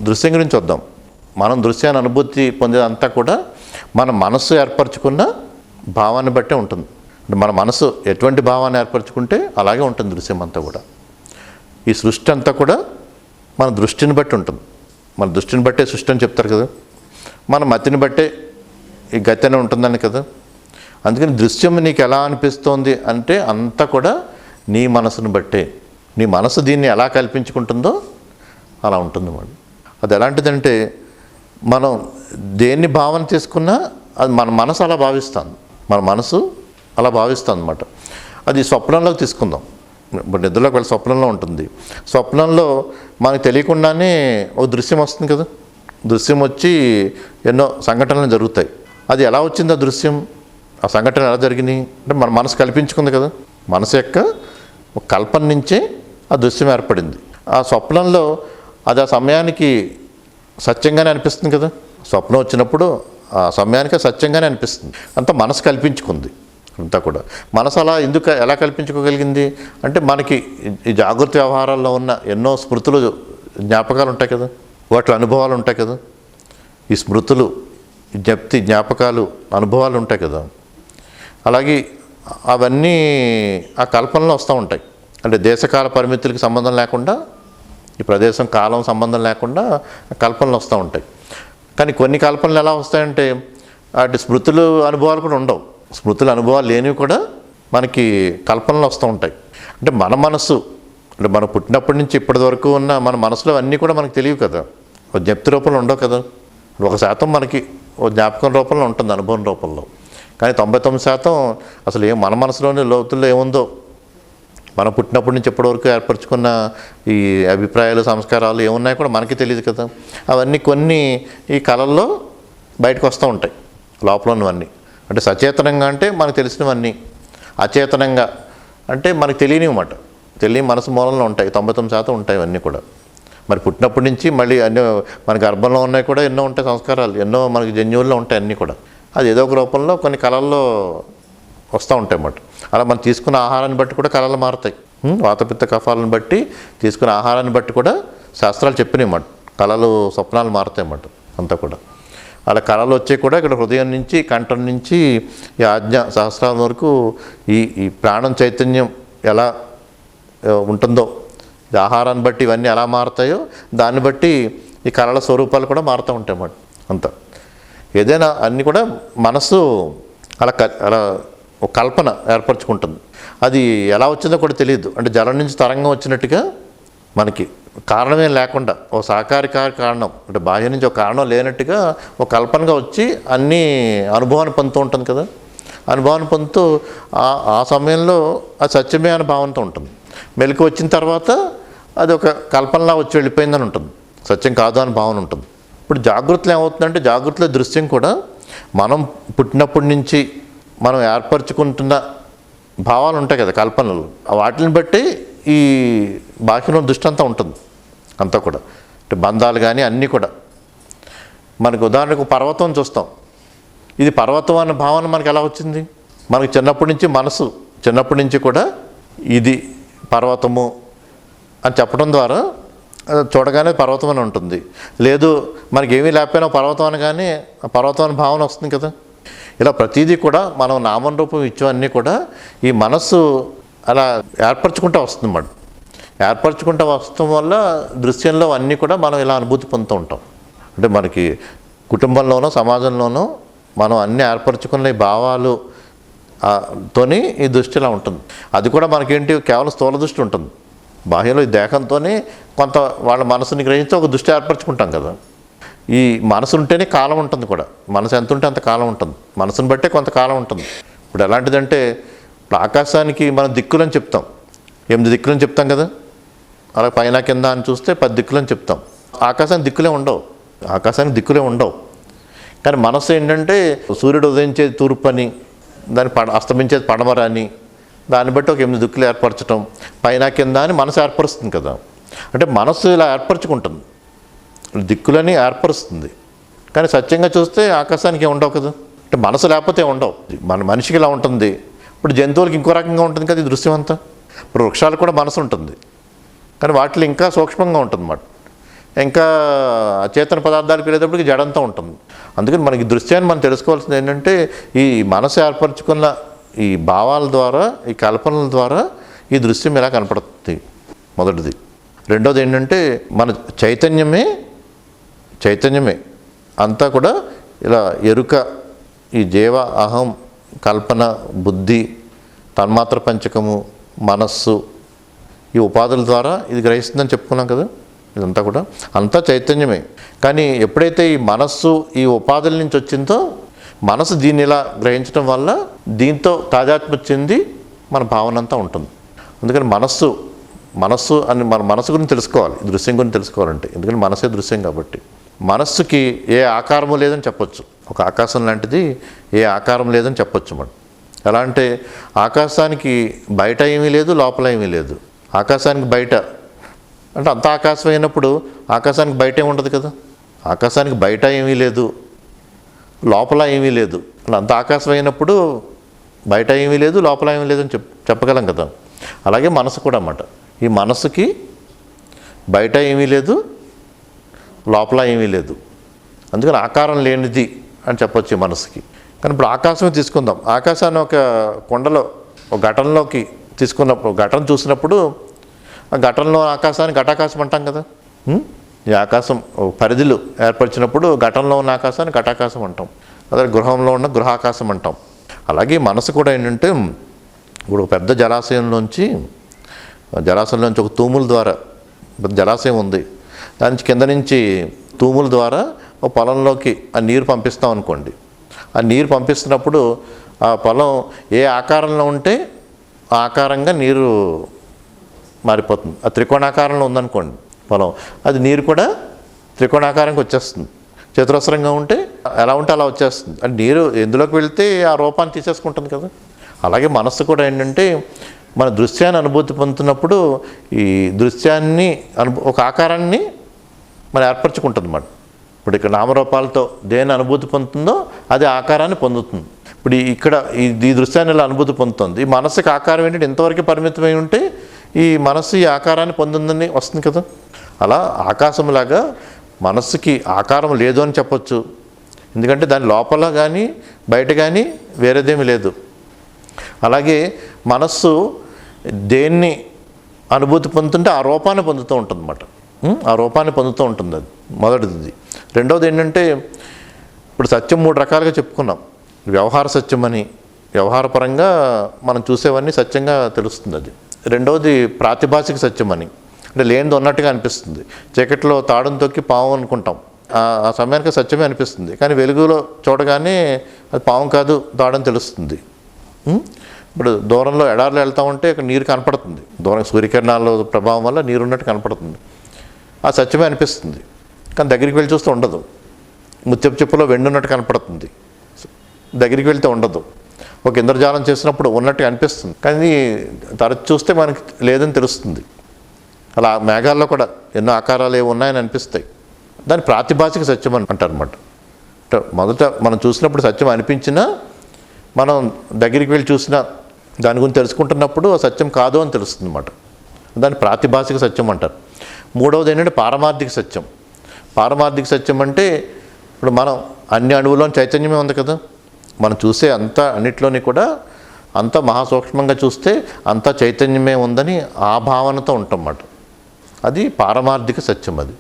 దృశ్యం గురించి వద్దాం. మనం దృశ్యాన్ని అనుభూతి పొందేదంతా కూడా మన మనస్సు ఏర్పరచుకున్న భావాన్ని బట్టే ఉంటుంది. అంటే మన మనసు ఎటువంటి భావాన్ని ఏర్పరచుకుంటే అలాగే ఉంటుంది దృశ్యం అంతా కూడా. ఈ సృష్టి అంతా కూడా మన దృష్టిని బట్టి ఉంటుంది. మన దృష్టిని బట్టే సృష్టి అని చెప్తారు కదా, మన మతిని బట్టే ఈ గతి అని ఉంటుందని కదా. అందుకని దృశ్యం నీకు ఎలా అనిపిస్తోంది అంటే అంతా కూడా నీ మనసును బట్టే. నీ మనసు దీన్ని ఎలా కల్పించుకుంటుందో అలా ఉంటుంది మరి. అది ఎలాంటిదంటే మనం దేన్ని భావన చేసుకున్నా అది మన మనసు అలా భావిస్తుంది. మన మనసు అలా భావిస్తుంది అన్నమాట. అది స్వప్నంలోకి తీసుకుందాం. ఇప్పుడు నిద్రలోకి వెళ్ళి స్వప్నంలో ఉంటుంది. స్వప్నంలో మనకు తెలియకుండానే ఒక దృశ్యం వస్తుంది కదా. దృశ్యం వచ్చి ఎన్నో సంఘటనలు జరుగుతాయి. అది ఎలా వచ్చింది ఆ దృశ్యం, ఆ సంఘటన ఎలా జరిగినాయి అంటే మన మనసు కల్పించుకుంది కదా. మనసు యొక్క ఒక కల్పన నుంచే ఆ దృశ్యం ఏర్పడింది. ఆ స్వప్నంలో అది ఆ సమయానికి సత్యంగానే అనిపిస్తుంది కదా. స్వప్నం వచ్చినప్పుడు ఆ సమయానికి సత్యంగానే అనిపిస్తుంది. అంతా మనసు కల్పించుకుంది అంతా కూడా. మనసు అలా ఎలా కల్పించుకోగలిగింది అంటే మనకి ఈ జాగృతి వ్యవహారాల్లో ఉన్న ఎన్నో స్మృతులు, జ్ఞాపకాలు ఉంటాయి కదా, వాటి అనుభవాలు ఉంటాయి కదా. ఈ స్మృతులు, జ్ఞప్తి, జ్ఞాపకాలు, అనుభవాలు ఉంటాయి కదా. అలాగే అవన్నీ ఆ కల్పనలో వస్తూ ఉంటాయి. అంటే దేశకాల పరిమితులకి సంబంధం లేకుండా, ఈ ప్రదేశం కాలం సంబంధం లేకుండా కల్పనలు వస్తూ ఉంటాయి. కానీ కొన్ని కల్పనలు ఎలా వస్తాయంటే వాటి స్మృతులు, అనుభవాలు కూడా ఉండవు. స్మృతులు, అనుభవాలు లేనివి కూడా మనకి కల్పనలు వస్తూ ఉంటాయి. అంటే మన మనసు, అంటే మనం పుట్టినప్పటి నుంచి ఇప్పటి వరకు ఉన్న మన మనసులో అన్నీ కూడా మనకు తెలియవు కదా. ఒక జ్ఞప్తి రూపంలో ఉండవు కదా. 1% మనకి ఓ జ్ఞాపకం రూపంలో ఉంటుంది, అనుభవం రూపంలో. కానీ 99% అసలు మన మనసులోని లోతుల్లో ఏముందో, మనం పుట్టినప్పటి నుంచి ఇప్పటివరకు ఏర్పరచుకున్న ఈ అభిప్రాయాలు, సంస్కారాలు ఏమున్నాయో కూడా మనకి తెలియదు కదా. అవన్నీ కొన్ని ఈ కళల్లో బయటకు వస్తూ ఉంటాయి, లోపల ఉన్నవన్నీ. అంటే సచేతనంగా అంటే మనకు తెలిసినవన్నీ, అచేతనంగా అంటే మనకు తెలియనివన్నమాట. తెలియని మనసు మూలంలో ఉంటాయి, 99% ఉంటాయి అవన్నీ కూడా. మరి పుట్టినప్పటి నుంచి మళ్ళీ అన్నీ మన గర్భంలో ఉన్నాయి కూడా ఎన్నో ఉంటాయి సంస్కారాలు, ఎన్నో మనకి జన్యువుల్లో ఉంటాయి అన్నీ కూడా. అది ఏదో ఒక రూపంలో కొన్ని కళల్లో వస్తూ ఉంటాయి అన్నమాట. అలా మనం తీసుకున్న ఆహారాన్ని బట్టి కూడా కళలు మారుతాయి. వాతపిత్త కఫాలను బట్టి, తీసుకున్న ఆహారాన్ని బట్టి కూడా శాస్త్రాలు చెప్పినాయి అన్నమాట. కళలు, స్వప్నాలు మారుతాయి అన్నమాట అంతా కూడా. అలా కళలు వచ్చే కూడా ఇక్కడ హృదయం నుంచి, కంఠం నుంచి ఈ ఆజ్ఞ సహస్రాల వరకు ఈ ప్రాణం చైతన్యం ఎలా ఉంటుందో, ఈ ఆహారాన్ని బట్టి ఇవన్నీ ఎలా మారుతాయో దాన్ని బట్టి ఈ కళల స్వరూపాలు కూడా మారుతూ ఉంటాయి అన్నమాట అంతా. ఏదైనా అన్నీ కూడా మనసు అలా ఒక కల్పన ఏర్పరచుకుంటుంది. అది ఎలా వచ్చిందో కూడా తెలియదు. అంటే జలం నుంచి తరంగం వచ్చినట్టుగా మనకి కారణమే లేకుండా ఒక సాకారిక కారణం, అంటే బాహ్య నుంచి ఒక కారణం లేనట్టుగా ఒక కల్పనగా వచ్చి అన్నీ అనుభవాన్ని పొందుతూ ఉంటుంది కదా. అనుభవాన్ని పొందుతూ ఆ సమయంలో అది సత్యమే అనే భావనతో ఉంటుంది. మెలకు వచ్చిన తర్వాత అది ఒక కల్పనలా వచ్చి వెళ్ళిపోయిందని ఉంటుంది, సత్యం కాదు అని భావన ఉంటుంది. ఇప్పుడు జాగృతిలో ఏమవుతుందంటే, జాగృతిలో దృశ్యం కూడా మనం పుట్టినప్పటి నుంచి మనం ఏర్పరచుకుంటున్న భావాలు ఉంటాయి కదా, కల్పనలు. వాటిని బట్టి ఈ బాహ్యంలో దృష్టి అంతా ఉంటుంది అంతా కూడా. అంటే బంధాలు కానీ అన్నీ కూడా. మనకు ఉదాహరణకు పర్వతం చూస్తాం. ఇది పర్వతం అనే భావన మనకు ఎలా వచ్చింది? మనకు చిన్నప్పటి నుంచి మనసు, చిన్నప్పటి నుంచి కూడా ఇది పర్వతము అని చెప్పడం ద్వారా చూడగానే పర్వతం అని ఉంటుంది. లేదు మనకి ఏమీ లేకపోయినా పర్వతం అనగానే పర్వతం అనే భావన వస్తుంది కదా. ఇలా ప్రతిదీ కూడా మనం నామం రూపం ఇచ్చేవన్నీ కూడా ఈ మనస్సు అలా ఏర్పరచుకుంటూ వస్తుంది అన్నమాట. ఏర్పరచుకుంటూ వస్తాం వల్ల దృశ్యంలో అన్నీ కూడా మనం ఇలా అనుభూతి పొందుతూ ఉంటాం. అంటే మనకి కుటుంబంలోనో సమాజంలోనో మనం అన్నీ ఏర్పరచుకున్న ఈ భావాలు తోని ఈ దృష్టి ఇలా ఉంటుంది. అది కూడా మనకేంటి, కేవలం స్థూల దృష్టి ఉంటుంది. బాహ్యంలో ఈ దేహంతోనే కొంత వాళ్ళ మనసుని గ్రహించి ఒక దృష్టి ఏర్పరచుకుంటాం కదా. ఈ మనసు ఉంటేనే కాలం ఉంటుంది కూడా. మనసు ఎంత ఉంటే అంత కాలం ఉంటుంది. మనసుని బట్టే కొంతకాలం ఉంటుంది. ఇప్పుడు ఎలాంటిదంటే, ఇప్పుడు ఆకాశానికి మనం దిక్కులని చెప్తాం, 8 దిక్కులని చెప్తాం కదా. అలా పైన కింద అని చూస్తే 10 దిక్కులని చెప్తాం. ఆకాశానికి దిక్కులే ఉండవు, ఆకాశానికి దిక్కులే ఉండవు. కానీ మనసు ఏంటంటే సూర్యుడు ఉదయించేది తూర్పు అని, దాన్ని అస్తమించేది పడమర అని, దాన్ని బట్టి ఒక 8 దిక్కులు ఏర్పరచడం, పైన కింద అని మనసు ఏర్పరుస్తుంది కదా. అంటే మనసు ఇలా ఏర్పరచుకుంటుంది, దిక్కులని ఏర్పరుస్తుంది. కానీ సత్యంగా చూస్తే ఆకాశానికి ఉండవు కదా. అంటే మనసు లేకపోతే ఉండవు. మనిషికి ఇలా ఉంటుంది. ఇప్పుడు జంతువులకి ఇంకో రకంగా ఉంటుంది కదా ఈ దృశ్యం అంతా. ఇప్పుడు వృక్షాలకు కూడా మనసు ఉంటుంది, కానీ వాటిలో ఇంకా సూక్ష్మంగా ఉంటుంది అన్నమాట. ఇంకా అచేతన పదార్థాలకు వెళ్ళేటప్పటికి జడంతా ఉంటుంది. అందుకని మనకి దృశ్యాన్ని మనం తెలుసుకోవాల్సింది ఏంటంటే ఈ మనసు ఏర్పరచుకున్న ఈ భావాల ద్వారా, ఈ కల్పనల ద్వారా ఈ దృశ్యం ఇలా కనపడుతుంది మొదటిది. రెండోది ఏంటంటే మన చైతన్యమే అంతా కూడా ఇలా ఎరుక, ఈ జీవ, అహం, కల్పన, బుద్ధి, తన్మాత్ర పంచకము, మనస్సు, ఈ ఉపాధుల ద్వారా ఇది గ్రహిస్తుందని చెప్పుకున్నాం కదా. ఇదంతా కూడా అంతా చైతన్యమే. కానీ ఎప్పుడైతే ఈ మనస్సు ఈ ఉపాధుల నుంచి వచ్చిందో మనసు దీన్ని ఇలా గ్రహించడం వల్ల దీంతో తాదాత్మ్యం చెంది మన భావన అంతా ఉంటుంది. అందుకని మనస్సు అని మన మనసు గురించి తెలుసుకోవాలి, దృశ్యం గురించి తెలుసుకోవాలంటే. ఎందుకంటే మనసే దృశ్యం కాబట్టి. మనస్సుకి ఏ ఆకారము లేదని చెప్పొచ్చు. ఒక ఆకాశం లాంటిది ఏ ఆకారం లేదని చెప్పొచ్చు మనం. ఎలా అంటే ఆకాశానికి బయట ఏమీ లేదు, లోపల ఏమీ లేదు. ఆకాశానికి బయట అంటే అంత ఆకాశం అయినప్పుడు ఆకాశానికి బయట ఏమి ఉండదు కదా. ఆకాశానికి బయట ఏమీ లేదు, లోపల ఏమీ లేదు. అంత ఆకాశం అయినప్పుడు బయట ఏమీ లేదు, లోపల ఏమీ లేదని చెప్పగలం కదా. అలాగే మనసు కూడా అన్నమాట. ఈ మనసుకి బయట ఏమీ లేదు, లోపల ఏమీ లేదు. అందుకని ఆకారం లేనిది అని చెప్పొచ్చు ఈ మనసుకి. కానీ ఇప్పుడు ఆకాశమే తీసుకుందాం. ఆకాశాన్ని ఒక కొండలో ఒక ఘటనలోకి తీసుకున్నప్పుడు, ఘటన చూసినప్పుడు ఆ ఘటనలో ఆకాశాన్ని ఘటాకాశం అంటాం కదా. ఈ ఆకాశం పరిధిలో ఏర్పరిచినప్పుడు ఘటనలో ఉన్న ఆకాశాన్ని ఘటాకాశం అంటాం. అదే గృహంలో ఉన్న గృహాకాశం అంటాం. అలాగే మనసు కూడా ఏంటంటే ఇప్పుడు పెద్ద జలాశయంలోంచి ఒక తూముల ద్వారా, పెద్ద జలాశయం ఉంది, దాని కింద నుంచి తూముల ద్వారా ఒక పొలంలోకి ఆ నీరు పంపిస్తాం అనుకోండి. ఆ నీరు పంపిస్తున్నప్పుడు ఆ పొలం ఏ ఆకారంలో ఉంటే ఆ ఆకారంగా నీరు మారిపోతుంది. ఆ త్రికోణాకారంలో ఉందనుకోండి పొలం, అది నీరు కూడా త్రికోణాకారంగా వచ్చేస్తుంది. చతురస్రంగా ఉంటే ఎలా ఉంటే అలా వచ్చేస్తుంది. అంటే నీరు ఎందులోకి వెళ్తే ఆ రూపాన్ని తీసేసుకుంటుంది కదా. అలాగే మనస్సు కూడా ఏంటంటే మన దృశ్యాన్ని అనుభూతి పొందుతున్నప్పుడు ఈ దృశ్యాన్ని ఒక ఆకారాన్ని మనం ఏర్పరచుకుంటుంది అన్నమాట. ఇప్పుడు ఇక్కడ నామరూపాలతో దేని అనుభూతి పొందుతుందో అది ఆకారాన్ని పొందుతుంది. ఇప్పుడు ఇక్కడ ఈ దృశ్యాన్ని ఇలా అనుభూతి పొందుతుంది. ఈ మనస్సుకి ఆకారం ఏంటంటే ఇంతవరకు పరిమితమై ఉంటే ఈ మనస్సు ఈ ఆకారాన్ని పొందుందని వస్తుంది కదా. అలా ఆకాశంలాగా మనస్సుకి ఆకారం లేదు అని చెప్పొచ్చు. ఎందుకంటే దాని లోపల కానీ బయట కానీ వేరేదేమీ లేదు. అలాగే మనస్సు దేన్ని అనుభూతి పొందుతుంటే ఆ రూపాన్ని పొందుతూ ఉంటుంది అన్నమాట. ఆ రూపాన్ని పొందుతూ ఉంటుంది. అది మొదటిది. రెండవది ఏంటంటే ఇప్పుడు సత్యం 3 రకాలుగా చెప్పుకున్నాం. వ్యవహార సత్యం అని, వ్యవహారపరంగా మనం చూసేవన్నీ సత్యంగా తెలుస్తుంది అది. రెండవది ప్రాతిభాసిక సత్యం అని, అంటే లేనిది ఉన్నట్టుగా అనిపిస్తుంది. చీకట్లో తాడును తొక్కి పాము అనుకుంటాం, ఆ సమయానికి సత్యమే అనిపిస్తుంది. కానీ వెలుగులో చూడగానే అది పాము కాదు, తాడని తెలుస్తుంది. ఇప్పుడు దూరంలో ఎడారిలో వెళ్తూ ఉంటే అక్కడ నీరు కనపడుతుంది. దూరం సూర్యకిరణాల ప్రభావం వల్ల నీరు ఉన్నట్టు కనపడుతుంది, ఆ సత్యమే అనిపిస్తుంది. కానీ దగ్గరికి వెళ్ళి చూస్తే ఉండదు. ముత్యపు చెప్పులో వెండి ఉన్నట్టు కనపడుతుంది, దగ్గరికి వెళ్తే ఉండదు. ఒక ఇంద్రజాలం చేసినప్పుడు ఉన్నట్టు అనిపిస్తుంది, కానీ తరచు చూస్తే మనకి లేదని తెలుస్తుంది. అలా మేఘాల్లో కూడా ఎన్నో ఆకారాలు ఏవి ఉన్నాయని అనిపిస్తాయి. దాన్ని ప్రాతిభాసిక సత్యం అని అంటారన్నమాట. మొదట మనం చూసినప్పుడు సత్యం అనిపించినా మనం దగ్గరికి వెళ్ళి చూసినా దాని గురించి తెలుసుకుంటున్నప్పుడు ఆ సత్యం కాదు అని తెలుస్తుంది అన్నమాట. దాన్ని ప్రాతిభాసిక సత్యం అంటారు. మూడవది ఏంటంటే పారమార్థిక సత్యం. పారమార్థిక సత్యం అంటే ఇప్పుడు మనం అన్ని అణువులోని చైతన్యమే ఉంది కదా. మనం చూసే అన్నిట్లోని కూడా అంత మహాసూక్ష్మంగా చూస్తే అంతా చైతన్యమే ఉందని ఆ భావనతో ఉంటామన్నమాట. అది పారమార్థిక సత్యం. అది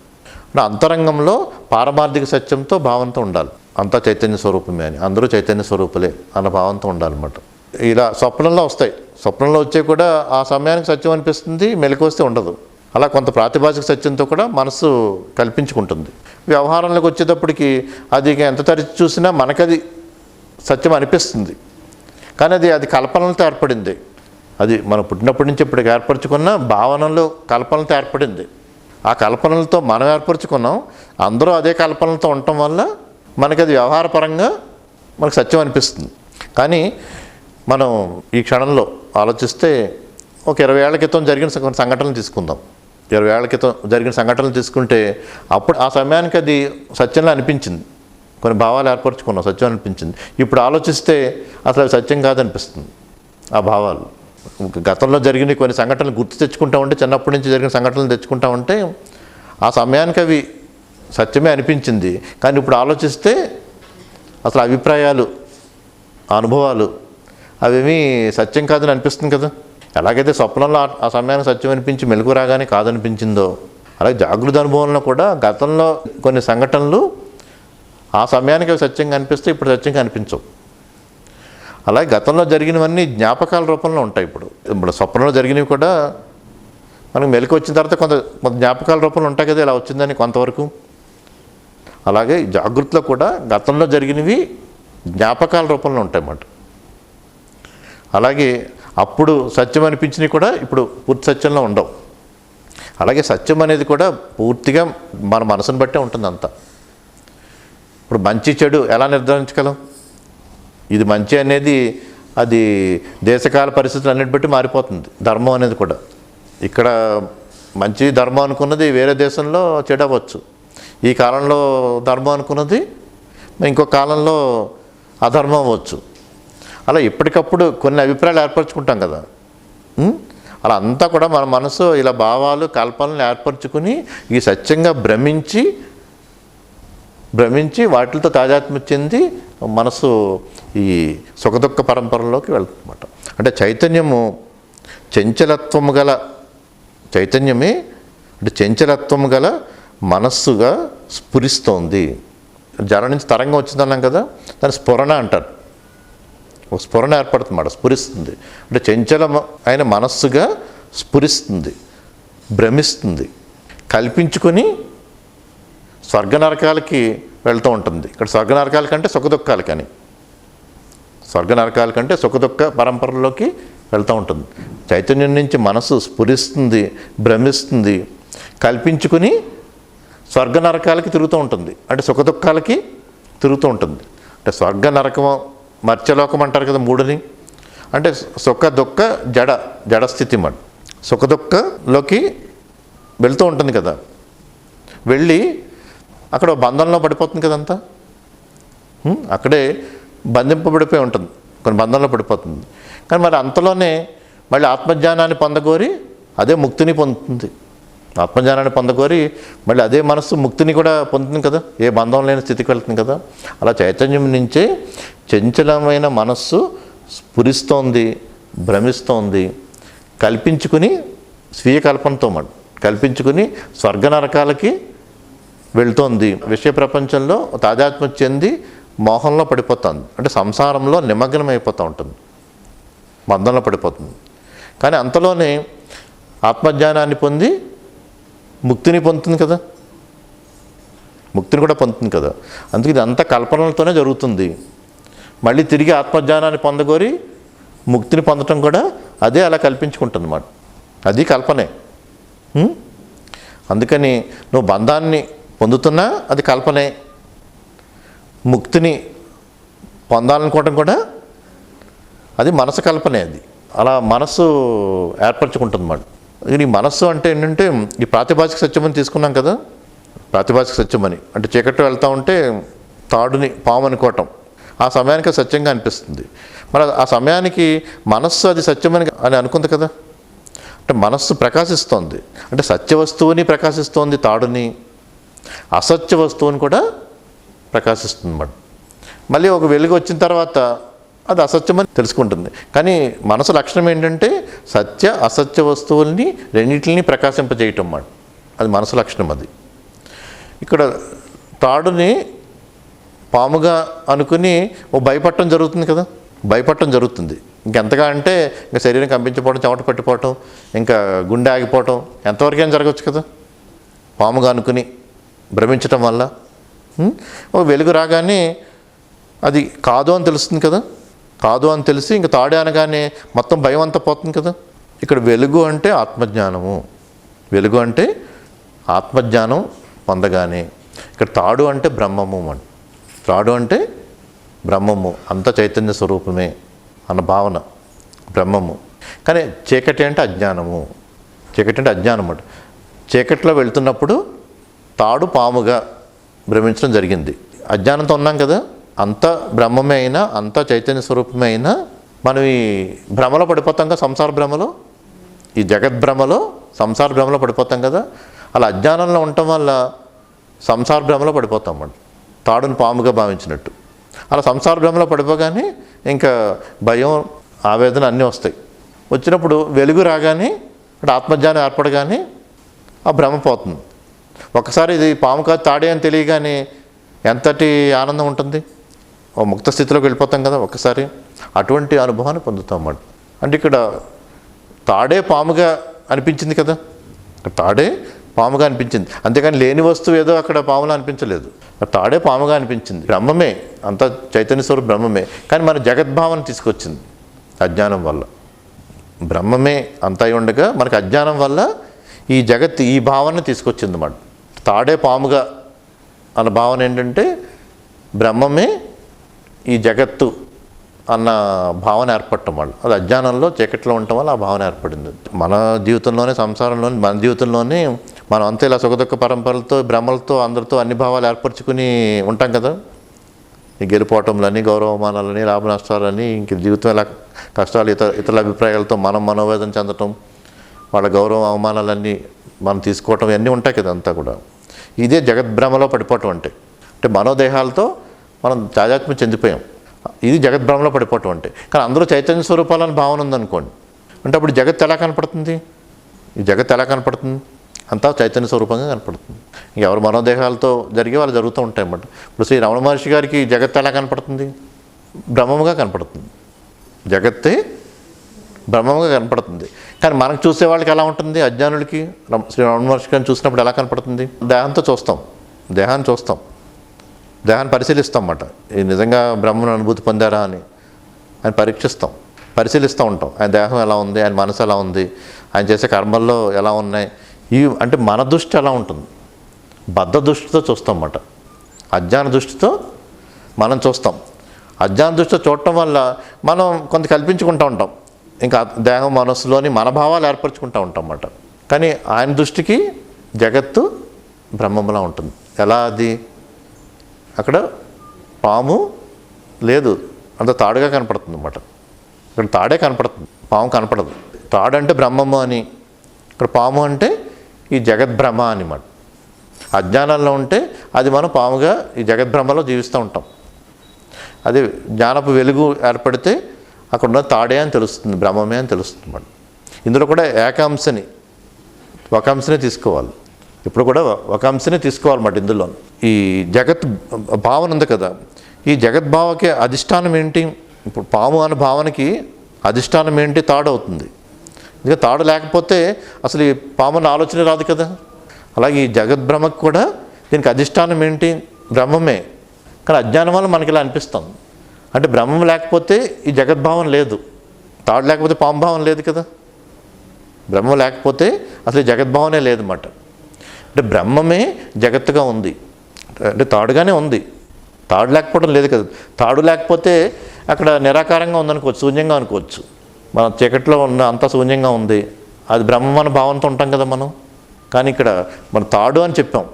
అంతరంగంలో పారమార్థిక సత్యంతో భావనతో ఉండాలి. అంతా చైతన్య స్వరూపమే అని, అందరూ చైతన్య స్వరూపులే అన్న భావంతో ఉండాలన్నమాట. ఇలా స్వప్నంలో వస్తాయి. స్వప్నంలో వచ్చే కూడా ఆ సమయానికి సత్యం అనిపిస్తుంది, మెలకు వస్తే ఉండదు. అలా కొంత ప్రాతిభాసిక సత్యంతో కూడా మనసు కల్పించుకుంటుంది. వ్యవహారంలోకి వచ్చేటప్పటికి అది ఎంత తరచి చూసినా మనకది సత్యం అనిపిస్తుంది, కానీ అది కల్పనలతో ఏర్పడింది. అది మనం పుట్టినప్పటి నుంచి ఇప్పటికి ఏర్పరచుకున్న భావనలో కల్పనలతో ఏర్పడింది. ఆ కల్పనలతో మనం ఏర్పరచుకున్నాం. అందరూ అదే కల్పనలతో ఉండటం వల్ల మనకి అది వ్యవహారపరంగా మనకు సత్యం అనిపిస్తుంది. కానీ మనం ఈ క్షణంలో ఆలోచిస్తే ఒక 20 ఏళ్ల క్రితం జరిగిన సంఘటనలు తీసుకుందాం. 20 ఏళ్ల క్రితం జరిగిన సంఘటనలు తీసుకుంటే అప్పుడు ఆ సమయానికి అది సత్యంలో అనిపించింది, కొన్ని భావాలు ఏర్పరచుకున్నాం, సత్యం అనిపించింది. ఇప్పుడు ఆలోచిస్తే అసలు అది సత్యం కాదనిపిస్తుంది. ఆ భావాలు గతంలో జరిగిన కొన్ని సంఘటనలు గుర్తు తెచ్చుకుంటా ఉంటే, చిన్నప్పటి నుంచి జరిగిన సంఘటనలు తెచ్చుకుంటా ఉంటే ఆ సమయానికి అవి సత్యమే అనిపించింది. కానీ ఇప్పుడు ఆలోచిస్తే అసలు అభిప్రాయాలు, అనుభవాలు అవేమీ సత్యం కాదని అనిపిస్తుంది కదా. ఎలాగైతే స్వప్నంలో ఆ సమయానికి సత్యం అనిపించి మెలకు రాగానే కాదనిపించిందో, అలాగే జాగృత అనుభవంలో కూడా గతంలో కొన్ని సంఘటనలు ఆ సమయానికి అవి సత్యంగా అనిపిస్తే ఇప్పుడు సత్యంగా అనిపించవు. అలాగే గతంలో జరిగినవన్నీ జ్ఞాపకాల రూపంలో ఉంటాయి. ఇప్పుడు స్వప్నంలో జరిగినవి కూడా మనకు మెలకు వచ్చిన తర్వాత కొంత జ్ఞాపకాల రూపంలో ఉంటాయి కదా, ఇలా వచ్చిందని కొంతవరకు. అలాగే జాగృతిలో కూడా గతంలో జరిగినవి జ్ఞాపకాల రూపంలో ఉంటాయి అన్నమాట. అలాగే అప్పుడు సత్యం అనిపించినవి కూడా ఇప్పుడు పూర్తి సత్యంలో ఉండవు. అలాగే సత్యం అనేది కూడా పూర్తిగా మన మనసును బట్టే ఉంటుంది అంతా. ఇప్పుడు మంచి చెడు ఎలా నిర్ధారించగలం? ఇది మంచి అనేది అది దేశకాల పరిస్థితులు అన్నిటి బట్టి మారిపోతుంది. ధర్మం అనేది కూడా ఇక్కడ మంచి ధర్మం అనుకున్నది వేరే దేశంలో చెడు అవ్వచ్చు. ఈ కాలంలో ధర్మం అనుకున్నది ఇంకో కాలంలో అధర్మం అవ్వచ్చు. అలా ఎప్పటికప్పుడు కొన్ని అభిప్రాయాలు ఏర్పరచుకుంటాం కదా. అలా అంతా కూడా మన మనసు ఇలా భావాలు, కల్పనలు ఏర్పరచుకుని ఈ సత్యంగా భ్రమించి వాటితో తాదాత్మ్యం చెంది మనసు ఈ సుఖదుఖ పరంపరలోకి వెళ్తుందన్నమాట. అంటే చైతన్యమే అంటే చంచలత్వము గల మనస్సుగా స్ఫురిస్తోంది. జల నుంచి తరంగం వచ్చిందన్నాం కదా, దాన్ని స్ఫురణ అంటారు. ఒక స్ఫురణ ఏర్పడుతుందన్నమాట, స్ఫురిస్తుంది. అంటే చంచలం అయిన మనస్సుగా స్ఫురిస్తుంది, భ్రమిస్తుంది, కల్పించుకొని స్వర్గ నరకాలకి వెళ్తూ ఉంటుంది. ఇక్కడ స్వర్గ నరకాల కంటే సుఖదుఖాలకని, స్వర్గ నరకాల కంటే సుఖదుఖ పరంపరలోకి వెళ్తూ ఉంటుంది. చైతన్యం నుంచి మనసు స్ఫురిస్తుంది, భ్రమిస్తుంది, కల్పించుకుని స్వర్గ నరకాలకి తిరుగుతూ ఉంటుంది. అంటే సుఖదుఖాలకి తిరుగుతూ ఉంటుంది. అంటే స్వర్గ నరకం, మర్త్యలోకం అంటారు కదా మూడుని. అంటే సుఖ దుఃఖ జడస్థితి మాట. సుఖ దుఃఖలోకి వెళ్తూ ఉంటుంది కదా, వెళ్ళి అక్కడ బంధంలో పడిపోతుంది కదంతా. అక్కడే బంధింపబడిపోయి ఉంటుంది, కొన్ని బంధంలో పడిపోతుంది. కానీ మరి అంతలోనే మళ్ళీ ఆత్మజ్ఞానాన్ని పొందగోరి అదే ముక్తిని పొందుతుంది. ఆత్మజ్ఞానాన్ని పొందగోరి మళ్ళీ అదే మనస్సు ముక్తిని కూడా పొందుతుంది కదా, ఏ బంధం లేని స్థితికి వెళ్తుంది కదా. అలా చైతన్యం నుంచే చంచలమైన మనస్సు స్ఫురిస్తోంది, భ్రమిస్తోంది, కల్పించుకుని స్వీయ కల్పనతో కల్పించుకుని స్వర్గ నరకాలకి వెళ్తోంది. విషయ ప్రపంచంలో తాదాత్మ్యం చెంది మోహంలో పడిపోతుంది. అంటే సంసారంలో నిమగ్నం అయిపోతూ ఉంటుంది, బంధంలో పడిపోతుంది. కానీ అంతలోనే ఆత్మజ్ఞానాన్ని పొంది ముక్తిని పొందుతుంది కదా, ముక్తిని కూడా పొందుతుంది కదా. అందుకే ఇది అంతా కల్పనలతోనే జరుగుతుంది. మళ్ళీ తిరిగి ఆత్మజ్ఞానాన్ని పొందగోరి ముక్తిని పొందటం కూడా అదే అలా కల్పించుకుంటుంది అన్నమాట. అది కల్పనే. అందుకని నువ్వు బంధాన్ని పొందుతున్నా అది కల్పనే, ముక్తిని పొందాలనుకోవటం కూడా అది మనసు కల్పనే. అది అలా మనసు ఏర్పరచుకుంటుంది అన్నమాట. ఈ మనస్సు అంటే ఏంటంటే ఈ ప్రాతిభాషిక సత్యం అని తీసుకున్నాం కదా. ప్రాతిభాషిక సత్యం అని అంటే చీకట్లో వెళ్తూ ఉంటే తాడుని పాము అనుకోవటం, ఆ సమయానికి సత్యంగా అనిపిస్తుంది. మరి ఆ సమయానికి మనస్సు అది సత్యమని అనుకుంది కదా. అంటే మనస్సు ప్రకాశిస్తోంది, అంటే సత్య వస్తువుని ప్రకాశిస్తోంది, తాడుని, అసత్య వస్తువుని కూడా ప్రకాశిస్తుంది అన్నమాట. మళ్ళీ ఒక వెలుగు వచ్చిన తర్వాత అది అసత్యమని తెలుసుకుంటుంది. కానీ మనసు లక్షణం ఏంటంటే సత్య అసత్య వస్తువుల్ని రెండింటిని ప్రకాశింపజేయటం అన్నమాట. అది మనసు లక్షణం. అది ఇక్కడ తాడుని పాముగా అనుకుని ఓ భయపడటం జరుగుతుంది కదా, భయపడటం జరుగుతుంది. ఇంకెంతగా అంటే ఇంకా శరీరం కంపించిపోవడం, చెమట పట్టిపోవటం, ఇంకా గుండె ఆగిపోవటం ఎంతవరకైనా జరగవచ్చు కదా పాముగా అనుకుని భ్రమించటం వల్ల. ఓ వెలుగు రాగానే అది కాదు అని తెలుస్తుంది కదా, కాదు అని తెలిసి ఇంకా తాడే అనగానే మొత్తం భయం అంతా పోతుంది కదా. ఇక్కడ వెలుగు అంటే ఆత్మజ్ఞానము, వెలుగు అంటే ఆత్మజ్ఞానం పొందగానే. ఇక్కడ తాడు అంటే బ్రహ్మము, తాడు అంటే బ్రహ్మము, అంత చైతన్య స్వరూపమే అన్న భావన బ్రహ్మము. కానీ చీకటి అంటే అజ్ఞానము, చీకటి అంటే అజ్ఞానం అన్నమాట. చీకట్లో వెళ్తున్నప్పుడు తాడు పాముగా భ్రమించడం జరిగింది. అజ్ఞానంతో ఉన్నాం కదా, అంత బ్రహ్మమే అయినా, అంత చైతన్య స్వరూపమే అయినా మనం ఈ భ్రమలో పడిపోతాం కదా, సంసార భ్రమలో, ఈ జగద్భ్రమలో, సంసార భ్రమలో పడిపోతాం కదా. అలా అజ్ఞానంలో ఉండటం వల్ల సంసార భ్రమలో పడిపోతాం మనం, తాడును పాముగా భావించినట్టు. అలా సంసార భ్రమలో పడిపోగానే ఇంకా భయం, ఆవేదన అన్నీ వస్తాయి. వచ్చినప్పుడు వెలుగు రాగానే, అంటే ఆత్మజ్ఞానం ఏర్పడగానే ఆ భ్రమ పోతుంది. ఒకసారి ఇది పాము కాదు తాడే అని తెలియగానే ఎంతటి ఆనందం ఉంటుంది, ఓ ముక్త స్థితిలోకి వెళ్ళిపోతాం కదా ఒక్కసారి. అటువంటి అనుభవాన్ని పొందుతాం అన్నమాట. అంటే ఇక్కడ తాడే పాముగా అనిపించింది కదా, తాడే పాముగా అనిపించింది, అంతేకాని లేని వస్తువు ఏదో అక్కడ పాములా అనిపించలేదు. తాడే పాముగా అనిపించింది. బ్రహ్మమే, అంత చైతన్య స్వరూప బ్రహ్మమే. కానీ మన జగద్భావన తీసుకొచ్చింది అజ్ఞానం వల్ల. బ్రహ్మమే అంతా ఉండగా మనకు అజ్ఞానం వల్ల ఈ జగత్ ఈ భావన తీసుకొచ్చింది అన్నమాట. తాడే పాముగా అన్న భావన ఏంటంటే బ్రహ్మమే ఈ జగత్తు అన్న భావన ఏర్పడటం వల్ల, అది అజ్ఞానంలో చీకట్లో ఉండటం వల్ల ఆ భావన ఏర్పడింది. మన జీవితంలోనే, సంసారంలోనే, మన జీవితంలోనే మనం అంతే ఇలా సుఖదుఖ పరంపరలతో, భ్రమలతో, అందరితో అన్ని భావాలు ఏర్పరచుకుని ఉంటాం కదా. ఈ గెలిపోవటంలని, గౌరవమానాలని, లాభ నష్టాలని, ఇంక జీవితం ఎలా కష్టాలు, ఇతరుల అభిప్రాయాలతో మనం మనోవేదన చెందటం, వాళ్ళ గౌరవ అవమానాలన్నీ మనం తీసుకోవటం, ఇవన్నీ ఉంటాయి కదా అంతా కూడా. ఇదే జగద్భ్రమలో పడిపోవటం అంటే మనోదేహాలతో మనం తాదాత్మ్యం చెందిపోయాం. ఇది జగద్భ్రమలో పడిపోవటం అంటే. కానీ అందరూ చైతన్య స్వరూపాలని భావన ఉందనుకోండి, అంటే అప్పుడు జగత్ ఎలా కనపడుతుంది? ఈ జగత్ ఎలా కనపడుతుంది? అంతా చైతన్య స్వరూపంగా కనపడుతుంది. ఎవరు మనోదేహాలతో జరిగే వాళ్ళు జరుగుతూ ఉంటాయి అన్నమాట. ఇప్పుడు శ్రీ రమణ మహర్షి గారికి జగత్ ఎలా కనపడుతుంది? బ్రహ్మముగా కనపడుతుంది. జగత్తే బ్రహ్మముగా కనపడుతుంది. కానీ మనకు చూసే వాళ్ళకి ఎలా ఉంటుంది? అజ్ఞానులకి శ్రీ రమణ మహర్షి గారిని చూసినప్పుడు ఎలా కనపడుతుంది? దేహంతో చూస్తాం, దేహాన్ని చూస్తాం, దేహాన్ని పరిశీలిస్తాం అన్నమాట. ఇది నిజంగా బ్రహ్మను అనుభూతి పొందారా అని ఆయన పరిశీలిస్తూ ఉంటాం. ఆయన దేహం ఎలా ఉంది, ఆయన మనసు ఎలా ఉంది, ఆయన చేసే కర్మల్లో ఎలా ఉన్నాయి, ఇవి అంటే మన దృష్టి ఎలా ఉంటుంది? బద్ధ దృష్టితో చూస్తాం అన్నమాట. అజ్ఞాన దృష్టితో మనం చూస్తాం. అజ్ఞాన దృష్టితో చూడటం వల్ల మనం కొంత కల్పించుకుంటూ ఉంటాం. ఇంకా దేహం మనస్సులోని మన భావాలు ఏర్పరచుకుంటూ ఉంటాం అన్నమాట. కానీ ఆయన దృష్టికి జగత్తు బ్రహ్మంలా ఉంటుంది. ఎలా అది? అక్కడ పాము లేదు, అంత తాడుగా కనపడుతుంది అన్నమాట. ఇక్కడ తాడే కనపడుతుంది, పాము కనపడదు. తాడు అంటే బ్రహ్మము అని, ఇక్కడ పాము అంటే ఈ జగద్భ్రమ అని మాట. అజ్ఞానంలో ఉంటే అది మనం పాముగా ఈ జగద్భ్రమలో జీవిస్తూ ఉంటాం. అది జ్ఞానపు వెలుగు ఏర్పడితే అక్కడ ఉన్న తాడే అని తెలుస్తుంది, బ్రహ్మమే అని తెలుస్తుంది అన్నమాట. ఇందులో కూడా ఏకాంశని, ఒక అంశనే తీసుకోవాలి. ఇప్పుడు కూడా ఒక అంశనే తీసుకోవాలన్నమాట. ఇందులో ఈ జగత్ భావన ఉంది కదా, ఈ జగద్భావకి అధిష్టానం ఏంటి? ఇప్పుడు పాము అనే భావనకి అధిష్టానం ఏంటి? తాడు అవుతుంది. ఇంకా తాడు లేకపోతే అసలు ఈ పాముని ఆలోచన రాదు కదా. అలాగే ఈ జగద్భ్రమకు కూడా దీనికి అధిష్టానం ఏంటి? బ్రహ్మమే. కానీ అజ్ఞానం వల్ల మనకి ఇలా అనిపిస్తుంది. అంటే బ్రహ్మం లేకపోతే ఈ జగద్భావం లేదు, తాడు లేకపోతే పాము భావం లేదు కదా. బ్రహ్మం లేకపోతే అసలు ఈ జగద్భావనే లేదన్నమాట. అంటే బ్రహ్మమే జగత్తుగా ఉంది, అంటే తాడుగానే ఉంది, తాడు లేకపోవడం లేదు కదా. తాడు లేకపోతే అక్కడ నిరాకారంగా ఉందనుకోవచ్చు, శూన్యంగా అనుకోవచ్చు. మన చీకట్లో ఉన్న అంతా శూన్యంగా ఉంది, అది బ్రహ్మం అనే భావంతో ఉంటాం కదా మనం. కానీ ఇక్కడ మనం తాడు అని చెప్పాం,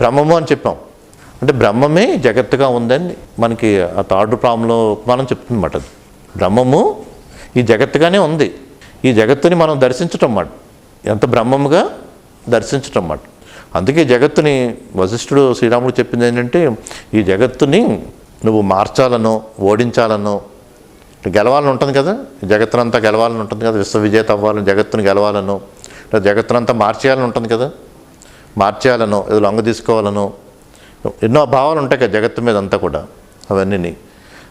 బ్రహ్మము అని చెప్పాం. అంటే బ్రహ్మమే జగత్తుగా ఉందని మనకి ఆ తాడు ప్రాంలో మనం చెప్తుందన్నమాట. బ్రహ్మము ఈ జగత్తుగానే ఉంది, ఈ జగత్తుని మనం దర్శించటం అన్నమాట. ఎంత బ్రహ్మముగా దర్శించటం అన్నమాట. అందుకే జగత్తుని వశిష్ఠుడు శ్రీరాముడు చెప్పింది ఏంటంటే, ఈ జగత్తుని నువ్వు మార్చాలనో, ఓడించాలనో, గెలవాలని ఉంటుంది కదా. జగత్తునంతా గెలవాలని ఉంటుంది కదా, విశ్వవిజేత అవ్వాలని, జగత్తుని గెలవాలనో, జగత్తునంతా మార్చేయాలని ఉంటుంది కదా. మార్చేయాలనో, ఏదో లొంగ తీసుకోవాలనో, ఎన్నో భావాలు ఉంటాయి కదా జగత్తు మీద అంతా కూడా. అవన్నీ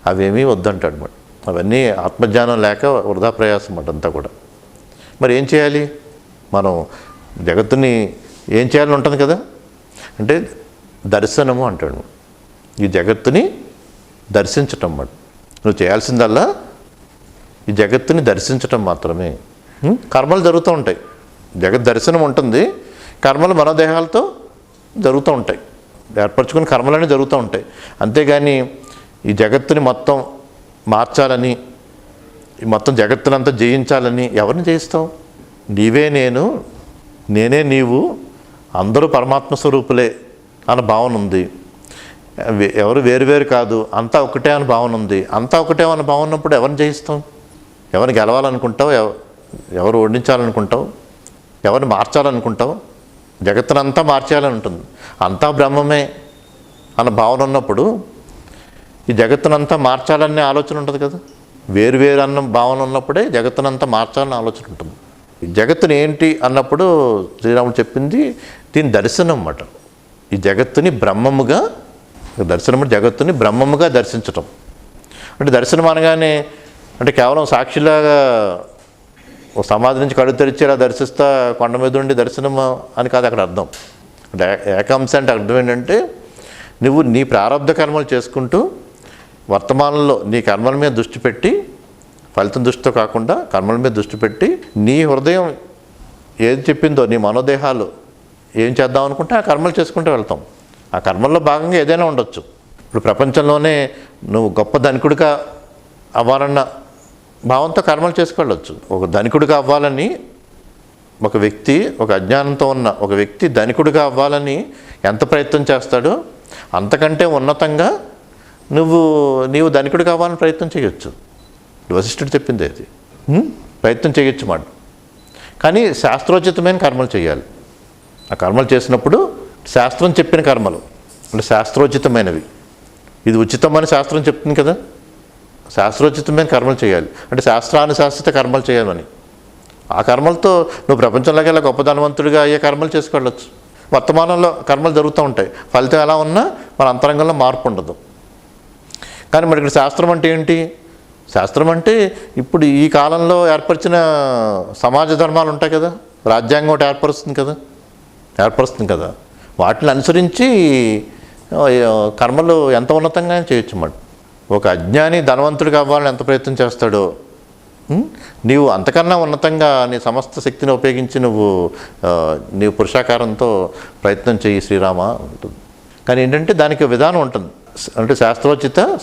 అవేమీ వద్దంటాడు అన్నమాట. అవన్నీ ఆత్మజ్ఞానం లేక వృధా ప్రయాసం అన్నమాట అంతా కూడా. మరి ఏం చేయాలి? మనం జగత్తుని ఏం చేయాలని ఉంటుంది కదా, అంటే దర్శనము అంటాడు. ఈ జగత్తుని దర్శించటం అన్నమాట. నువ్వు చేయాల్సిందల్లా ఈ జగత్తుని దర్శించటం మాత్రమే. కర్మలు జరుగుతూ ఉంటాయి, జగత్ దర్శనం ఉంటుంది, కర్మలు మనోదేహాలతో జరుగుతూ ఉంటాయి, ఏర్పరచుకుని కర్మలన్నీ జరుగుతూ ఉంటాయి. అంతేగాని ఈ జగత్తుని మొత్తం మార్చాలని, ఈ మొత్తం జగత్తునంతా జయించాలని ఎవరిని జయిస్తావు? నీవే నేను, నేనే నీవు, అందరూ పరమాత్మ స్వరూపులే అన్న భావన ఉంది. ఎవరు వేరువేరు కాదు, అంతా ఒకటే అని భావన ఉంది. అంతా ఒకటే అన్న భావన ఉన్నప్పుడు ఎవరిని జయిస్తాం? ఎవరిని గెలవాలనుకుంటావు? ఎవరు ఓడించాలనుకుంటావు? ఎవరిని మార్చాలనుకుంటావు? జగత్తునంతా మార్చేయాలని ఉంటుంది. అంతా బ్రహ్మమే అన్న భావన ఉన్నప్పుడు ఈ జగత్తునంతా మార్చాలనే ఆలోచన ఉంటుంది కదా. వేరు అన్న భావన ఉన్నప్పుడే జగత్తునంతా మార్చాలనే ఆలోచన ఉంటుంది. ఈ జగత్తుని ఏంటి అన్నప్పుడు శ్రీరాముడు చెప్పింది దీని దర్శనం అన్నమాట. ఈ జగత్తుని బ్రహ్మముగా దర్శనం, జగత్తుని బ్రహ్మముగా దర్శించటం. అంటే దర్శనం అనగానే అంటే కేవలం సాక్షిలాగా ఒక సమాధి నుంచి కడుగు తెరిచేలా దర్శిస్తా కొండ మీద ఉండి దర్శనం అని కాదు అక్కడ అర్థం. అంటే ఏకాంశ అంటే అర్థం ఏంటంటే నువ్వు నీ ప్రారంధ కర్మలు చేసుకుంటూ వర్తమానంలో నీ కర్మల మీద దృష్టి పెట్టి, ఫలితం దృష్టితో కాకుండా కర్మల మీద దృష్టి పెట్టి నీ హృదయం ఏది చెప్పిందో, నీ మనోదేహాలు ఏం చేద్దాం అనుకుంటే ఆ కర్మలు చేసుకుంటూ వెళ్తాం. ఆ కర్మల్లో భాగంగా ఏదైనా ఉండొచ్చు. ఇప్పుడు ప్రపంచంలోనే నువ్వు గొప్ప ధనికుడిగా అవ్వాలన్న భావంతో కర్మలు చేసుకెళ్ళొచ్చు. ఒక ధనికుడిగా అవ్వాలని ఒక వ్యక్తి, ఒక అజ్ఞానంతో ఉన్న ఒక వ్యక్తి ధనికుడిగా అవ్వాలని ఎంత ప్రయత్నం చేస్తాడో అంతకంటే ఉన్నతంగా నీవు ధనికుడిగా అవ్వాలని ప్రయత్నం చేయొచ్చు. వశిష్ఠుడు చెప్పింది అది. ప్రయత్నం చేయొచ్చు మాట. కానీ శాస్త్రోచితమైన కర్మలు చేయాలి. ఆ కర్మలు చేసినప్పుడు శాస్త్రం చెప్పిన కర్మలు అంటే శాస్త్రోచితమైనవి. ఇది ఉచితమని శాస్త్రం చెప్తుంది కదా. శాస్త్రోచితమైన కర్మలు చేయాలి అంటే శాస్త్రానుశాసిత కర్మలు చేయాలని. ఆ కర్మలతో నువ్వు ప్రపంచంలోకి వెళ్ళి గొప్ప ధనవంతుడిగా అయ్యే కర్మలు చేసుకోవచ్చు. వర్తమానంలో కర్మలు జరుగుతూ ఉంటాయి. ఫలితం ఎలా ఉన్నా మన అంతరంగంలో మార్పు ఉండదు. కానీ మరి ఇక్కడ శాస్త్రం అంటే ఏంటి? శాస్త్రం అంటే ఇప్పుడు ఈ కాలంలో ఏర్పరిచిన సమాజ ధర్మాలు ఉంటాయి కదా. రాజ్యాంగం ఒకటి ఏర్పరుస్తుంది కదా. వాటిని అనుసరించి కర్మలు ఎంత ఉన్నతంగా చేయొచ్చు అన్నమాట. ఒక అజ్ఞాని ధనవంతుడిగా అవ్వాలని ఎంత ప్రయత్నం చేస్తాడో నీవు అంతకన్నా ఉన్నతంగా నీ సమస్త శక్తిని ఉపయోగించి నీవు పురుషాకారంతో ప్రయత్నం చేయి శ్రీరామ ఉంటుంది. కానీ ఏంటంటే దానికి విధానం ఉంటుంది. అంటే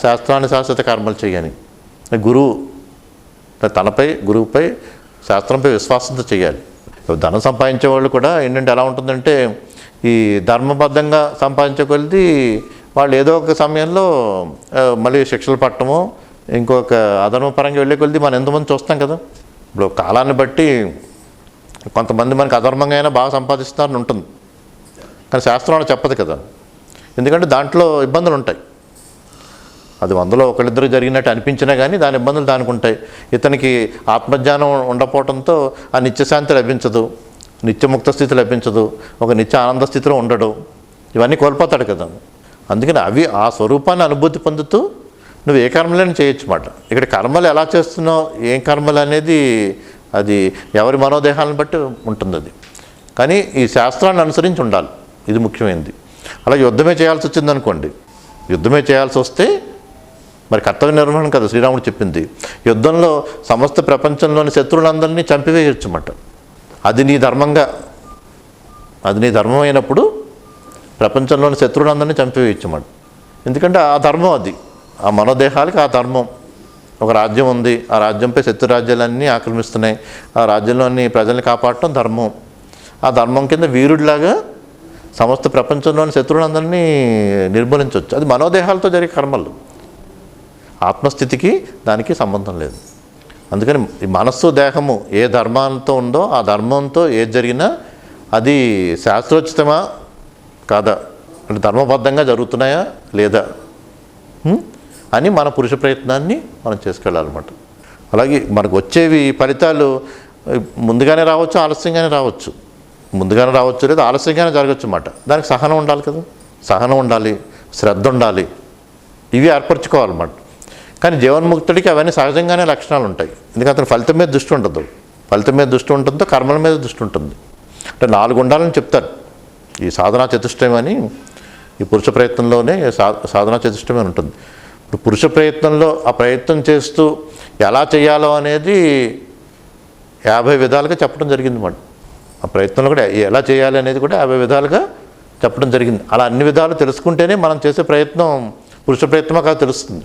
శాస్త్రానుశాసిత కర్మలు చేయని గురువు గురువుపై శాస్త్రంపై విశ్వాసంతో చేయాలి. ధనం సంపాదించే వాళ్ళు కూడా ఏంటంటే ఎలా ఉంటుందంటే ఈ ధర్మబద్ధంగా సంపాదించే కొలిది వాళ్ళు ఏదో ఒక సమయంలో మళ్ళీ శిక్షలు పట్టడము, ఇంకొక అధర్మపరంగా వెళ్ళే కొలిది మనం ఎంతమంది చూస్తాం కదా. ఇప్పుడు కాలాన్ని బట్టి కొంతమంది మనకు అధర్మంగా అయినా బాగా సంపాదిస్తారని ఉంటుంది. కానీ శాస్త్రం చెప్పదు కదా. ఎందుకంటే దాంట్లో ఇబ్బందులు ఉంటాయి. అది 100లో ఒకళ్ళిద్దరు జరిగినట్టు అనిపించినా కానీ దాని ఇబ్బందులు దానికి ఉంటాయి. ఇతనికి ఆత్మజ్ఞానం ఉండకపోవడంతో ఆ నిత్యశాంతి లభించదు, నిత్యముక్త స్థితి లభించదు, ఒక నిత్య ఆనంద స్థితిలో ఉండడు. ఇవన్నీ కోల్పోతాడు కదా. అందుకని ఆ స్వరూపాన్ని అనుభూతి పొందుతూ నువ్వు ఏ కర్మలైనా చేయొచ్చు మాట. ఇక్కడ కర్మలు ఎలా చేస్తున్నావు, ఏం కర్మలు అనేది అది ఎవరి మనోదేహాలను బట్టి ఉంటుంది అది. కానీ ఈ శాస్త్రాన్ని అనుసరించి ఉండాలి, ఇది ముఖ్యమైనది. అలాగే యుద్ధమే చేయాల్సి వచ్చిందనుకోండి, యుద్ధమే చేయాల్సి వస్తే మరి కర్తవ్య నిర్వహణ కదా శ్రీరాముడు చెప్పింది. యుద్ధంలో సమస్త ప్రపంచంలోని శత్రువులందరినీ చంపివేయచ్చు అన్నమాట. అది నీ ధర్మం అయినప్పుడు ప్రపంచంలోని శత్రువులందరినీ చంపివేయచ్చు అన్నమాట. ఎందుకంటే ఆ ధర్మం అది, ఆ మనోదేహాలకి ఆ ధర్మం. ఒక రాజ్యం ఉంది, ఆ రాజ్యంపై శత్రు రాజ్యాలన్నీ ఆక్రమిస్తున్నాయి, ఆ రాజ్యంలోని ప్రజల్ని కాపాడటం ధర్మం. ఆ ధర్మం కింద వీరుడిలాగా సమస్త ప్రపంచంలోని శత్రువులందరినీ నిర్మూలించవచ్చు. అది మనోదేహాలతో జరిగే కర్మలు. ఆత్మస్థితికి దానికి సంబంధం లేదు. అందుకని ఈ మనస్సు దేహము ఏ ధర్మంతో ఉందో ఆ ధర్మంతో ఏది జరిగినా అది శాస్త్రోచితమా కాదా, అంటే ధర్మబద్ధంగా జరుగుతున్నాయా లేదా అని మన పురుష ప్రయత్నాన్ని మనం చేసుకెళ్ళాలన్నమాట. అలాగే మనకు వచ్చేవి ఫలితాలు ముందుగానే రావచ్చు, ఆలస్యంగానే రావచ్చు. ముందుగానే రావచ్చు లేదా ఆలస్యంగానే జరగచ్చు అన్నమాట. దానికి సహనం ఉండాలి కదా. సహనం ఉండాలి, శ్రద్ధ ఉండాలి, ఇవి ఏర్పరచుకోవాలన్నమాట. కానీ జీవన్ముక్తుడికి అవన్నీ సహజంగానే లక్షణాలు ఉంటాయి. ఎందుకంటే అతను ఫలితం మీద దృష్టి ఉండదు. ఫలితం మీద దృష్టి ఉంటుందో కర్మల మీద దృష్టి ఉంటుంది. అంటే 4 ఉండాలని చెప్తారు. ఈ సాధనా చతుష్టయం అని ఈ పురుష ప్రయత్నంలోనే సాధనా చతుష్టయం అని ఉంటుంది. ఇప్పుడు పురుష ప్రయత్నంలో ఆ ప్రయత్నం చేస్తూ ఎలా చేయాలో అనేది 50 విధాలుగా చెప్పడం జరిగింది అన్నమాట. ఆ ప్రయత్నంలో కూడా ఎలా చేయాలి అనేది కూడా 50 విధాలుగా చెప్పడం జరిగింది. అలా అన్ని విధాలు తెలుసుకుంటేనే మనం చేసే ప్రయత్నం పురుష ప్రయత్నమో కాదు తెలుస్తుంది.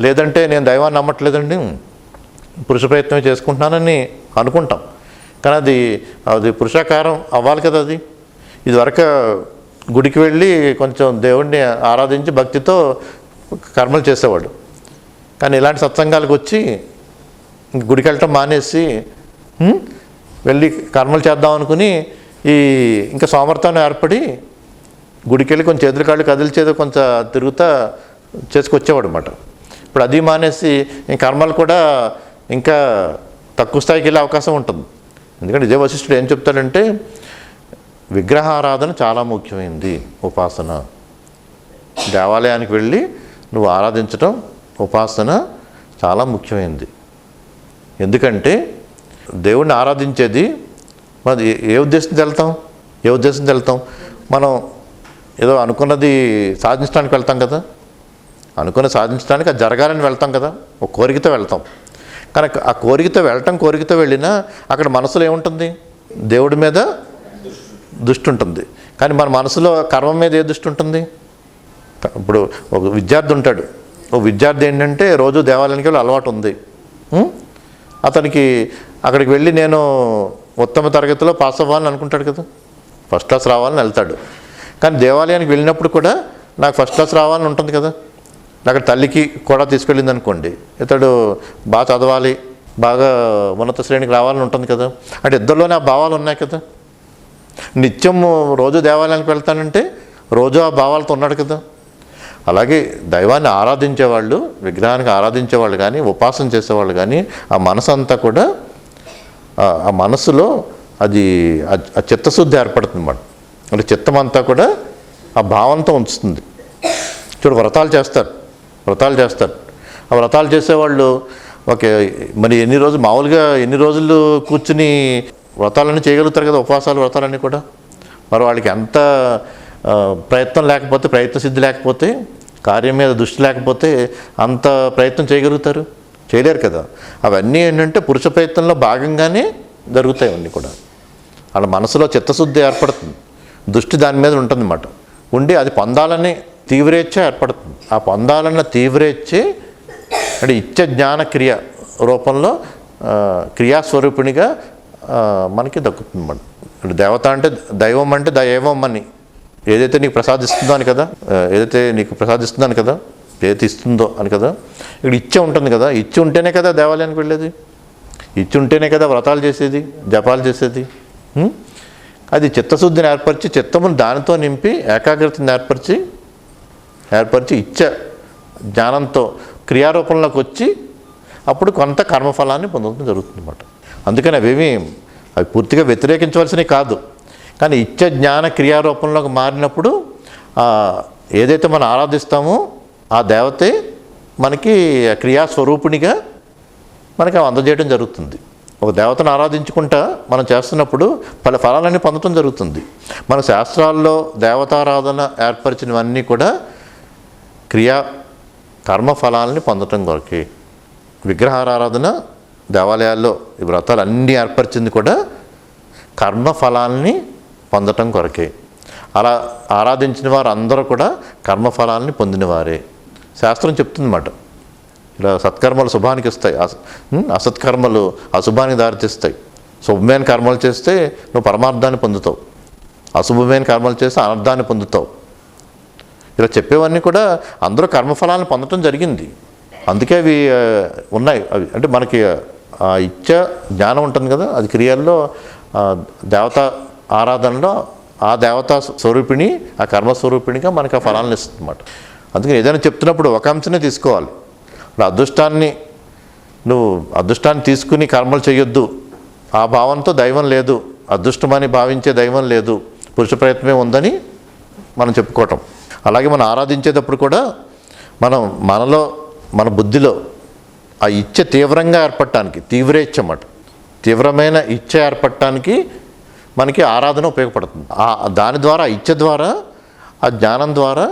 లేదంటే నేను దైవాన్ని నమ్మట్లేదండి, పురుష ప్రయత్నం చేసుకుంటున్నానని అనుకుంటాం. కానీ అది పురుషాకారం అవ్వాలి కదా. అది ఇదివరకు గుడికి వెళ్ళి కొంచెం దేవుడిని ఆరాధించి భక్తితో కర్మలు చేసేవాడు. కానీ ఇలాంటి సత్సంగాలకు వచ్చి గుడికి వెళ్ళటం మానేసి వెళ్ళి కర్మలు చేద్దాం అనుకుని ఇంకా సోమర్థాన్ని ఏర్పడి గుడికెళ్ళి కొంచెం చేతులు కాళ్ళు కదిలిచేదో కొంచెం తిరుగుతా చేసుకొచ్చేవాడు అనమాట. ఇప్పుడు అది మానేసి కర్మలు కూడా ఇంకా తక్కువ స్థాయికి వెళ్ళే అవకాశం ఉంటుంది. ఎందుకంటే విజయ వశిష్ఠుడు ఏం చెప్తాడంటే విగ్రహారాధన చాలా ముఖ్యమైనది, ఉపాసన. దేవాలయానికి వెళ్ళి నువ్వు ఆరాధించటం, ఉపాసన చాలా ముఖ్యమైనది. ఎందుకంటే దేవుణ్ణి ఆరాధించేది మరి ఏ ఉద్దేశంతో వెళ్తాం? మనం ఏదో అనుకున్నది సాధించడానికి వెళ్తాం కదా, సాధించడానికి అది జరగాలని వెళ్తాం కదా, ఒక కోరికతో వెళ్తాం. కానీ ఆ కోరికతో వెళ్ళినా అక్కడ మనసులో ఏముంటుంది? దేవుడి మీద దృష్టి ఉంటుంది. కానీ మన మనసులో కర్మ మీద ఏ దృష్టి ఉంటుంది? ఇప్పుడు ఒక విద్యార్థి ఉంటాడు. ఒక విద్యార్థి ఏంటంటే రోజు దేవాలయానికి వెళ్ళి అలవాటు ఉంది. అతనికి అక్కడికి వెళ్ళి నేను ఉత్తమ తరగతిలో పాస్ అవ్వాలని అనుకుంటాడు కదా, ఫస్ట్ క్లాస్ రావాలని వెళ్తాడు. కానీ దేవాలయానికి వెళ్ళినప్పుడు కూడా నాకు ఫస్ట్ క్లాస్ రావాలని ఉంటుంది కదా. అక్కడ తల్లికి కూడా తీసుకెళ్ళింది అనుకోండి, ఇతడు బాగా చదవాలి, బాగా ఉన్నత శ్రేణికి రావాలని ఉంటుంది కదా. అంటే ఇద్దరిలోనే ఆ భావాలు ఉన్నాయి కదా. నిత్యం రోజు దేవాలయానికి వెళ్తానంటే రోజు ఆ భావాలతో ఉన్నాడు కదా. అలాగే దైవాన్ని ఆరాధించేవాళ్ళు, విగ్రహానికి ఆరాధించేవాళ్ళు కానీ, ఉపాసన చేసేవాళ్ళు కానీ ఆ మనసు అంతా కూడా ఆ మనసులో అది ఆ చిత్తశుద్ధి ఏర్పడుతుంది అన్నమాట. అంటే చిత్తం అంతా కూడా ఆ భావంతో ఉంచుతుంది. చూడు వ్రతాలు చేస్తారు. ఆ వ్రతాలు చేసేవాళ్ళు ఓకే మరి మామూలుగా ఎన్ని రోజులు కూర్చుని వ్రతాలన్నీ చేయగలుగుతారు కదా, ఉపవాసాలు వ్రతాలన్నీ కూడా. మరి వాళ్ళకి ఎంత ప్రయత్నం లేకపోతే, ప్రయత్నసిద్ధి లేకపోతే, కార్యం మీద దృష్టి లేకపోతే అంత ప్రయత్నం చేయగలుగుతారు? చేయలేరు కదా. అవన్నీ ఏంటంటే పురుష ప్రయత్నంలో భాగంగానే జరుగుతాయి అవన్నీ కూడా. వాళ్ళ మనసులో చిత్తశుద్ధి ఏర్పడుతుంది, దృష్టి దాని మీద ఉంటుందన్నమాట. ఉండి అది పొందాలని తీవ్రేచ్ఛ ఏర్పడుతుంది. ఆ పొందాలన్న తీవ్రేచ్ఛే అంటే ఇచ్చ జ్ఞాన క్రియ రూపంలో క్రియాస్వరూపిణిగా మనకి దక్కుతుంది అన్నమాట. అంటే దేవత అంటే దైవం అంటే దైవం అని ఏదైతే నీకు ప్రసాదిస్తుందో అని కదా, ఏదైతే ఇస్తుందో అని కదా. ఇక్కడ ఇచ్చ ఉంటుంది కదా, ఇచ్చి ఉంటేనే కదా దేవాలయానికి వెళ్ళేది, ఇచ్చి ఉంటేనే కదా వ్రతాలు చేసేది, జపాలు చేసేది. అది చిత్తశుద్ధిని ఏర్పరిచి, చిత్తమును దానితో నింపి, ఏకాగ్రతను ఏర్పరిచి ఇచ్చ జ్ఞానంతో క్రియారూపంలోకి వచ్చి అప్పుడు కొంత కర్మఫలాన్ని పొందడం జరుగుతుంది అన్నమాట. అందుకని అవి పూర్తిగా వ్యతిరేకించవలసినవి కాదు. కానీ ఇచ్చ జ్ఞాన క్రియారూపంలోకి మారినప్పుడు ఏదైతే మనం ఆరాధిస్తామో ఆ దేవతే మనకి క్రియాస్వరూపిణిగా మనకి అందజేయడం జరుగుతుంది. ఒక దేవతను ఆరాధించుకుంటా మనం చేస్తున్నప్పుడు ఫలాలన్నీ పొందడం జరుగుతుంది. మన శాస్త్రాల్లో దేవతారాధన ఏర్పరిచినవన్నీ కూడా కర్మఫలాలని పొందటం కొరకే. విగ్రహారాధన దేవాలయాల్లో ఈ వ్రతాలు అన్నీ ఏర్పరిచింది కూడా కర్మఫలాల్ని పొందటం కొరకే. అలా ఆరాధించిన వారు అందరూ కూడా కర్మఫలాల్ని పొందినవారే. శాస్త్రం చెప్తుందన్నమాట. ఇలా సత్కర్మలు శుభానికి ఇస్తాయి, అసత్కర్మలు అశుభానికి దారితీస్తాయి. శుభమైన కర్మలు చేస్తే నువ్వు పరమార్థాన్ని పొందుతావు, అశుభమైన కర్మలు చేస్తే అనర్థాన్ని పొందుతావు. ఇలా చెప్పేవన్నీ కూడా అందరూ కర్మఫలాలను పొందటం జరిగింది. అందుకే అవి ఉన్నాయి. అవి అంటే మనకి ఇచ్చ జ్ఞానం ఉంటుంది కదా, అది క్రియల్లో దేవతా ఆరాధనలో ఆ దేవతా స్వరూపిణి, ఆ కర్మస్వరూపిణిగా మనకి ఆ ఫలాలను ఇస్తుంది అన్నమాట. అందుకని ఏదైనా చెప్తున్నప్పుడు ఒక అంశనే తీసుకోవాలి. నువ్వు అదృష్టాన్ని తీసుకుని కర్మలు చేయొద్దు, ఆ భావంతో దైవం లేదు, అదృష్టమని భావించే దైవం లేదు, పురుష ప్రయత్నమే ఉందని మనం చెప్పుకోవటం. అలాగే మనం ఆరాధించేటప్పుడు కూడా మన బుద్ధిలో ఆ ఇచ్చ తీవ్రంగా ఏర్పడటానికి, తీవ్రేచ్ఛ అన్నమాట, తీవ్రమైన ఇచ్చ ఏర్పడటానికి మనకి ఆరాధన ఉపయోగపడుతుంది. దాని ద్వారా, ఇచ్చ ద్వారా, ఆ జ్ఞానం ద్వారా,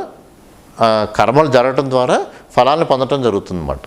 కర్మలు జరగటం ద్వారా ఫలాన్ని పొందటం జరుగుతుంది అన్నమాట.